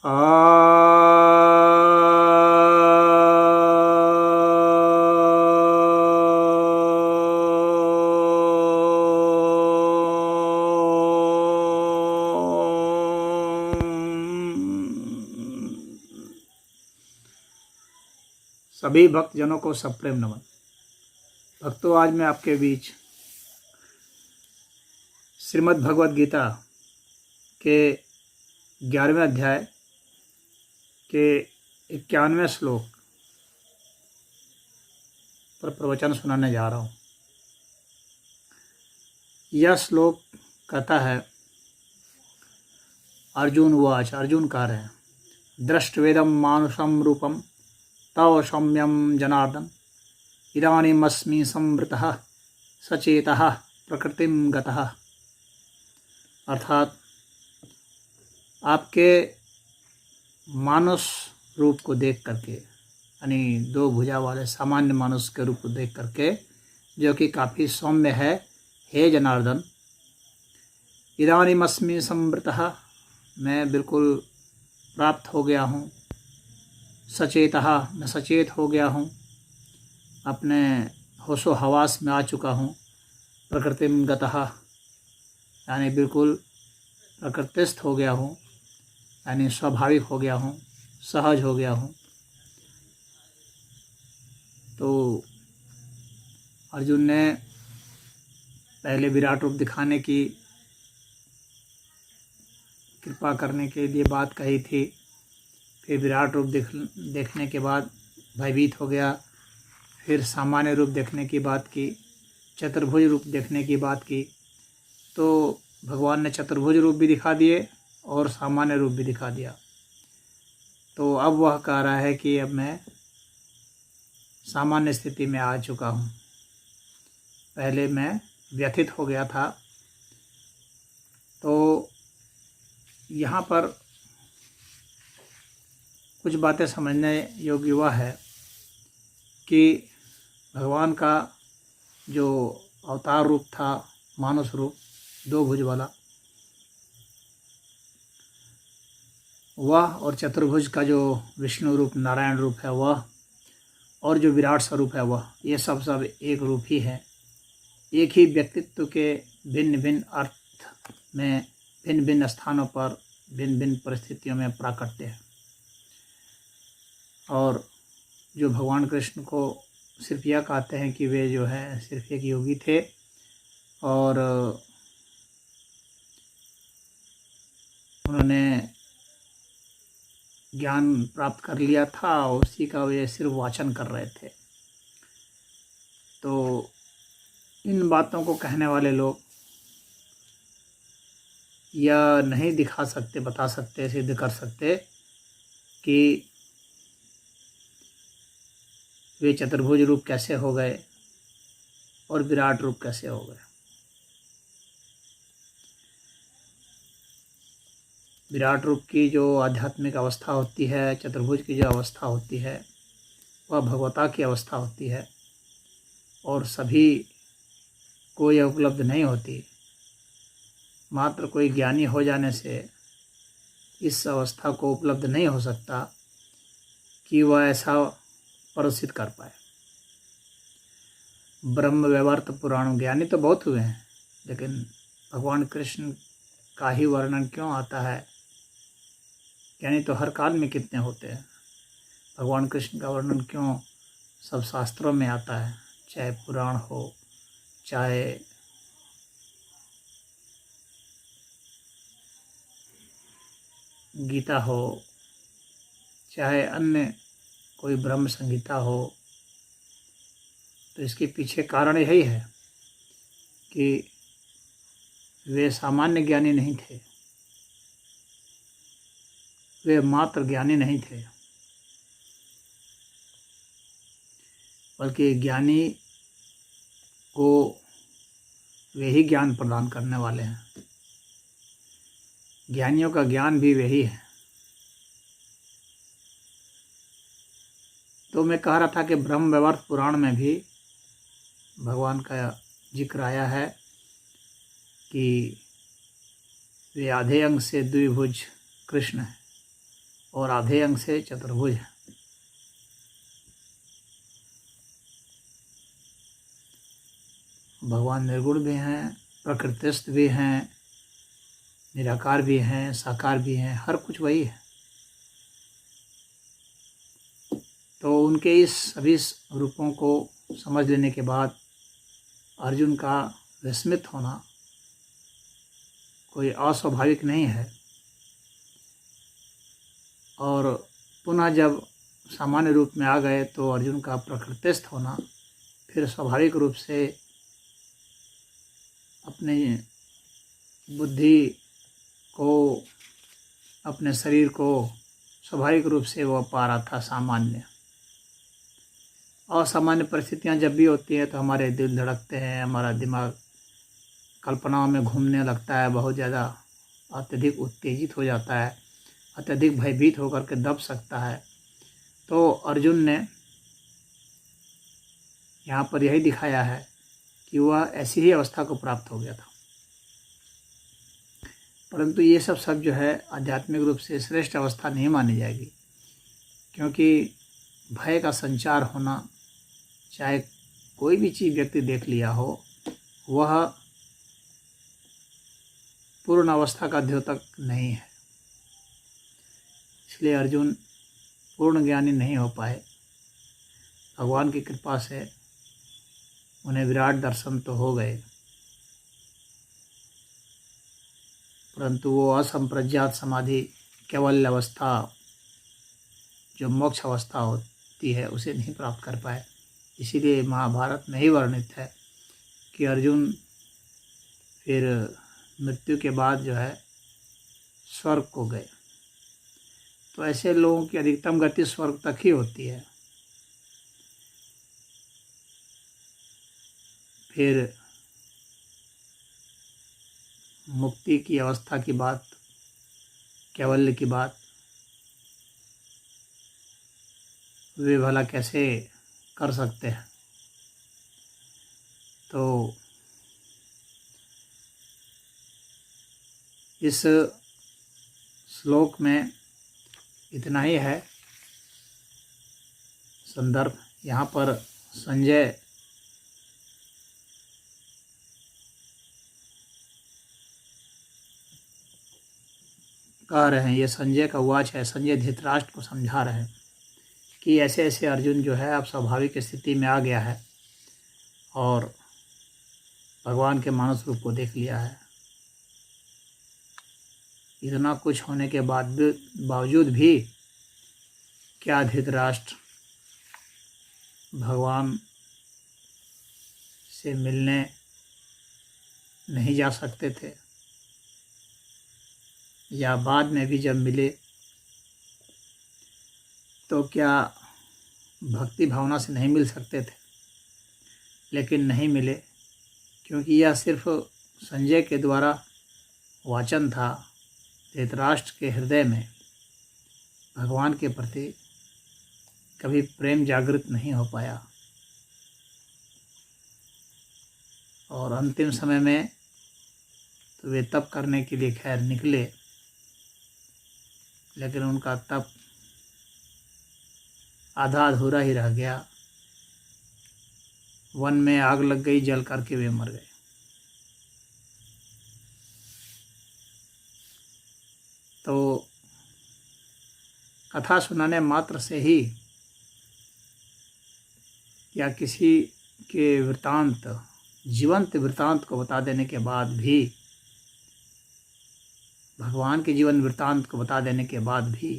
आ सभी भक्तजनों को सप्रेम नमन। भक्तों, आज मैं आपके बीच श्रीमद् भगवद गीता के 11वें अध्याय के 91वें श्लोक पर प्रवचन सुनाने जा रहा हूँ। यह श्लोक कहता है, अर्जुन उवाच, अर्जुन कह रहे हैं, दृष्टवेदम मानुषम रूपम तव सौम्यम जनार्दन इदानीमस्मि संवृतः सचेतः प्रकृतिम गतः। अर्थात आपके मानुष रूप को देख करके, यानी 2 भुजा वाले सामान्य मानुष के रूप को देख करके, जो कि काफ़ी सौम्य है, हे जनार्दन, इदानीमस्मि संवृतः, मैं बिल्कुल प्राप्त हो गया हूँ, सचेतः, मैं सचेत हो गया हूँ, अपने होशो हवास में आ चुका हूँ, प्रकृतिम गतः, यानी बिल्कुल प्रकृतिस्थ हो गया हूँ, यानी स्वाभाविक हो गया हूँ, सहज हो गया हूँ। तो अर्जुन ने पहले विराट रूप दिखाने की कृपा करने के लिए बात कही थी, फिर विराट रूप देखने के बाद भयभीत हो गया, फिर सामान्य रूप देखने की बात की, चतुर्भुज रूप देखने की बात की। तो भगवान ने चतुर्भुज रूप भी दिखा दिए और सामान्य रूप भी दिखा दिया। तो अब वह कह रहा है कि अब मैं सामान्य स्थिति में आ चुका हूँ, पहले मैं व्यथित हो गया था। तो यहाँ पर कुछ बातें समझने योग्य वह है कि भगवान का जो अवतार रूप था, मानुष रूप 2 भुज वाला, वह, और चतुर्भुज का जो विष्णु रूप, नारायण रूप है वह, और जो विराट स्वरूप है वह, ये सब एक रूप ही है। एक ही व्यक्तित्व के भिन्न भिन्न अर्थ में, भिन्न भिन्न स्थानों पर, भिन्न भिन्न परिस्थितियों में प्राकट्य है। और जो भगवान कृष्ण को सिर्फ यह कहते हैं कि वे जो है सिर्फ एक योगी थे और उन्होंने ज्ञान प्राप्त कर लिया था, उसी का वे सिर्फ वाचन कर रहे थे। तो इन बातों को कहने वाले लोग यह नहीं दिखा सकते, बता सकते, सिद्ध कर सकते कि वे चतुर्भुज रूप कैसे हो गए और विराट रूप कैसे हो गए। विराट रूप की जो आध्यात्मिक अवस्था होती है, चतुर्भुज की जो अवस्था होती है, वह भगवता की अवस्था होती है और सभी को यह उपलब्ध नहीं होती। मात्र कोई ज्ञानी हो जाने से इस अवस्था को उपलब्ध नहीं हो सकता कि वह ऐसा प्रदर्शित कर पाए। ब्रह्म व्यवर्त पुराण, ज्ञानी तो बहुत हुए हैं, लेकिन भगवान कृष्ण का ही वर्णन क्यों आता है? ज्ञानी तो हर काल में कितने होते हैं। भगवान कृष्ण का वर्णन क्यों सब शास्त्रों में आता है, चाहे पुराण हो, चाहे गीता हो, चाहे अन्य कोई ब्रह्म संहिता हो। तो इसके पीछे कारण यही है कि वे सामान्य ज्ञानी नहीं थे, वे मात्र ज्ञानी नहीं थे, बल्कि ज्ञानी को वे ही ज्ञान प्रदान करने वाले हैं। ज्ञानियों का ज्ञान भी वही है। तो मैं कह रहा था कि ब्रह्म वैवर्त पुराण में भी भगवान का जिक्र आया है कि वे आधे अंग से द्विभुज कृष्ण हैं, और आधे अंग से चतुर्भुज है। भगवान निर्गुण भी हैं, प्रकृतिस्थ भी हैं, निराकार भी हैं, साकार भी हैं, हर कुछ वही है। तो उनके इस सभी रूपों को समझ लेने के बाद अर्जुन का विस्मित होना कोई अस्वाभाविक नहीं है। और पुनः जब सामान्य रूप में आ गए तो अर्जुन का प्रकृतिस्थ होना फिर स्वाभाविक रूप से अपने बुद्धि को, अपने शरीर को स्वाभाविक रूप से वह पा रहा था सामान्य। असामान्य परिस्थितियाँ जब भी होती हैं तो हमारे दिल धड़कते हैं, हमारा दिमाग कल्पनाओं में घूमने लगता है, बहुत ज़्यादा अत्यधिक उत्तेजित हो जाता है, अत्यधिक भयभीत होकर के दब सकता है। तो अर्जुन ने यहाँ पर यही दिखाया है कि वह ऐसी ही अवस्था को प्राप्त हो गया था। परंतु ये सब जो है आध्यात्मिक रूप से श्रेष्ठ अवस्था नहीं मानी जाएगी, क्योंकि भय का संचार होना, चाहे कोई भी चीज़ व्यक्ति देख लिया हो, वह पूर्ण अवस्था का द्योतक नहीं है। इसलिए अर्जुन पूर्ण ज्ञानी नहीं हो पाए। भगवान की कृपा से उन्हें विराट दर्शन तो हो गए, परंतु वो असंप्रज्ञात समाधि केवल अवस्था जो मोक्ष अवस्था होती है उसे नहीं प्राप्त कर पाए। इसीलिए महाभारत में ही वर्णित है कि अर्जुन फिर मृत्यु के बाद जो है स्वर्ग को गए। तो ऐसे लोगों की अधिकतम गति स्वर्ग तक ही होती है। फिर मुक्ति की अवस्था की बात, कैवल्य की बात वे भला कैसे कर सकते हैं। तो इस श्लोक में इतना ही है संदर्भ। यहाँ पर संजय कह रहे हैं, ये संजय का वाच है। संजय धृतराष्ट्र को समझा रहे हैं कि ऐसे ऐसे अर्जुन जो है अब स्वाभाविक स्थिति में आ गया है और भगवान के मानस रूप को देख लिया है। इतना कुछ होने के बावजूद भी क्या धृतराष्ट्र भगवान से मिलने नहीं जा सकते थे, या बाद में भी जब मिले तो क्या भक्ति भावना से नहीं मिल सकते थे? लेकिन नहीं मिले, क्योंकि यह सिर्फ संजय के द्वारा वाचन था। धृतराष्ट्र के हृदय में भगवान के प्रति कभी प्रेम जागृत नहीं हो पाया। और अंतिम समय में तो वे तप करने के लिए खैर निकले, लेकिन उनका तप आधा अधूरा ही रह गया। वन में आग लग गई, जल करके वे मर गए। तो कथा सुनाने मात्र से ही या किसी के वृतांत, जीवंत वृतांत को बता देने के बाद भी, भगवान के जीवन वृतांत को बता देने के बाद भी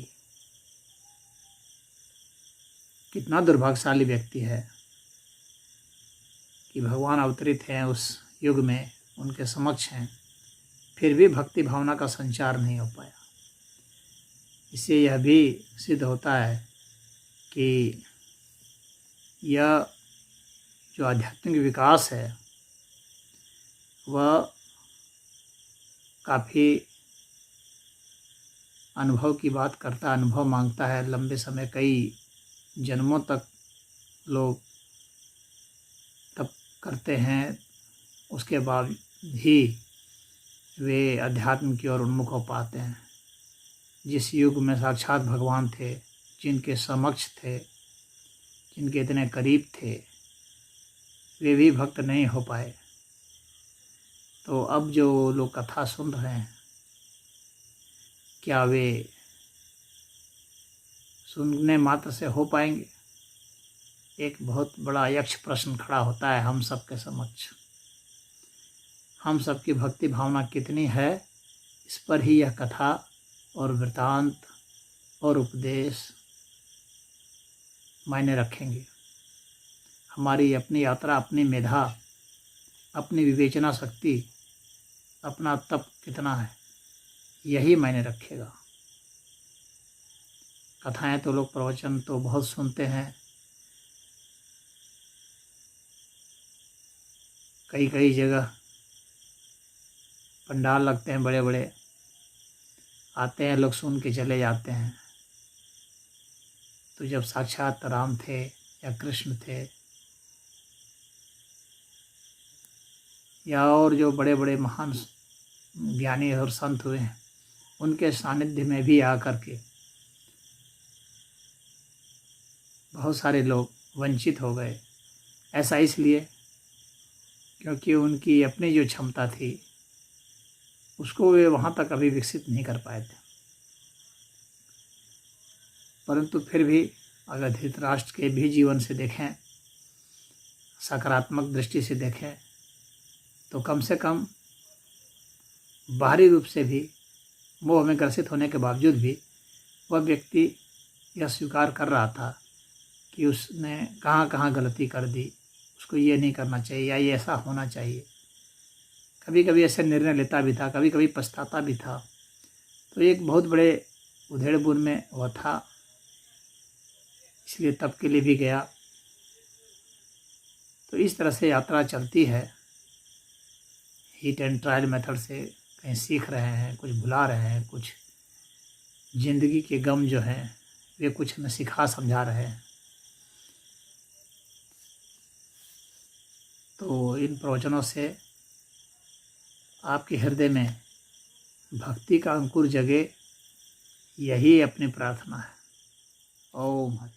कितना दुर्भाग्यशाली व्यक्ति है कि भगवान अवतरित हैं उस युग में, उनके समक्ष हैं, फिर भी भक्ति भावना का संचार नहीं हो पाया। इससे यह भी सिद्ध होता है कि यह जो आध्यात्मिक विकास है वह काफ़ी अनुभव की बात करता है, अनुभव मांगता है। लंबे समय, कई जन्मों तक लोग तप करते हैं, उसके बाद ही वे अध्यात्म की ओर उन्मुख हो पाते हैं। जिस युग में साक्षात भगवान थे, जिनके समक्ष थे, जिनके इतने करीब थे, वे भी भक्त नहीं हो पाए। तो अब जो लोग कथा सुन रहे हैं, क्या वे सुनने मात्र से हो पाएंगे? एक बहुत बड़ा यक्ष प्रश्न खड़ा होता है हम सब के समक्ष। हम सब की भक्ति भावना कितनी है, इस पर ही यह कथा और वृतांत और उपदेश मायने रखेंगे। हमारी अपनी यात्रा, अपनी मेधा, अपनी विवेचना शक्ति, अपना तप कितना है, यही मायने रखेगा। कथाएं तो लोग, प्रवचन तो बहुत सुनते हैं, कई कई जगह पंडाल लगते हैं बड़े बड़े, आते हैं लोग, सुन के चले जाते हैं। तो जब साक्षात राम थे या कृष्ण थे या और जो बड़े बड़े महान ज्ञानी और संत हुए हैं, उनके सानिध्य में भी आकर के बहुत सारे लोग वंचित हो गए। ऐसा इसलिए क्योंकि उनकी अपनी जो क्षमता थी उसको वे वहाँ तक अभी विकसित नहीं कर पाए थे। परंतु फिर भी अगर धृतराष्ट्र के भी जीवन से देखें, सकारात्मक दृष्टि से देखें, तो कम से कम बाहरी रूप से भी मोह में ग्रसित होने के बावजूद भी वह व्यक्ति यह स्वीकार कर रहा था कि उसने कहाँ कहाँ गलती कर दी, उसको ये नहीं करना चाहिए या ये ऐसा होना चाहिए। कभी कभी ऐसे निर्णय लेता भी था, कभी कभी पछताता भी था। तो एक बहुत बड़े उधेड़ बुन में वह था, इसलिए तब के लिए भी गया। तो इस तरह से यात्रा चलती है, हिट एंड ट्रायल मेथड से। कहीं सीख रहे हैं, कुछ भुला रहे हैं, कुछ जिंदगी के गम जो हैं वे कुछ हमें सिखा समझा रहे हैं। तो इन प्रवचनों से आपके हृदय में भक्ति का अंकुर जगे, यही अपनी प्रार्थना है। ओम।